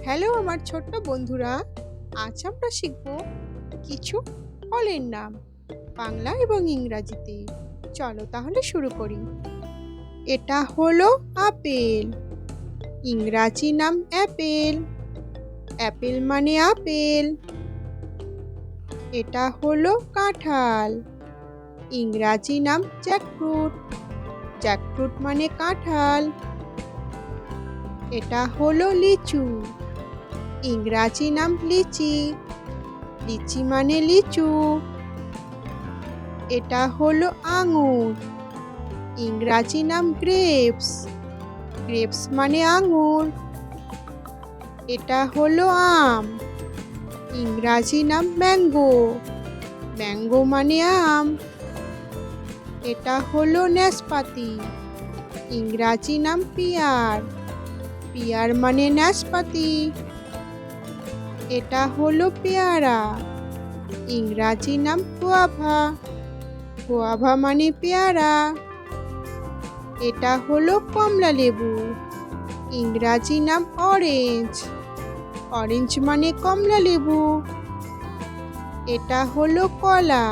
Hello আমার ছোট্ট বন্ধুরা, আজ আমরা শিখব কিছু ফলের নাম বাংলা এবং ইংরাজিতে। চলো তাহলে শুরু করি। এটা হলো আপেল, ইংরাজি নাম অ্যাপেল। অ্যাপেল মানে আপেল। এটা হলো কাঁঠাল, ইংরাজি নাম জ্যাকফ্রুট। জ্যাকফ্রুট মানে কাঁঠাল। এটা হলো লিচু, ইংরাজি নাম লিচি। লিচি মানে লিচু। এটা হলো আঙুর, ইংরাজি নাম গ্রেপস। গ্রেপস মানে আঙুর। এটা হলো আম, ইংরাজি নাম ম্যাঙ্গো। ম্যাঙ্গো মানে আম। এটা হলো নাশপাতি, ইংরাজি নাম পিয়ার। পিয়ার মানে নাশপাতি। এটা হলো পেয়ারা, ইংরাজি নাম গুয়াভা। গুয়াভা মানে পেয়ারা। এটা হলো কমলা লেবু, ইংরাজি নাম অরেঞ্জ। অরেঞ্জ মানে কমলা লেবু। এটা হলো কলা,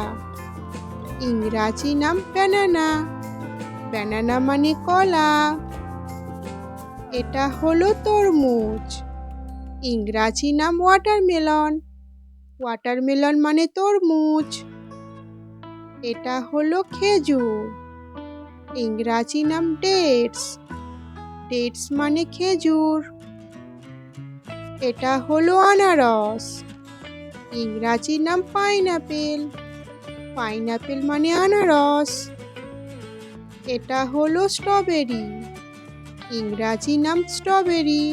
ইংরাজি নাম ব্যানানা। ব্যানানা মানে কলা। এটা হলো তরমুজ, ইংরাজি নাম ওয়াটারমেলন। ওয়াটারমেলন মানে তরমুজ। এটা হলো খেজুর, ইংরাজি নাম ডেটস। ডেটস মানে খেজুর। এটা হলো আনারস, ইংরাজি নাম পাইনাপেল। পাইনাপেল মানে আনারস। এটা হলো স্ট্রবেরি, ইংরাজি নাম স্ট্রবেরি।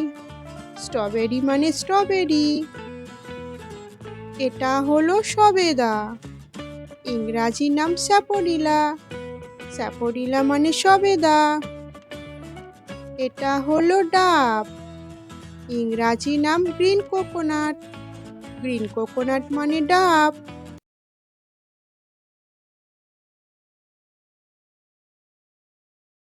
স্ট্রবেরি মানে স্ট্রবেরি। এটা হলো সবেদা, ইংরাজি নাম স্যাপোডিলা। স্যাপোডিলা মানে সবেদা। এটা হলো ডাব, ইংরাজি নাম গ্রিন কোকোনাট। গ্রিন কোকোনাট মানে ডাব।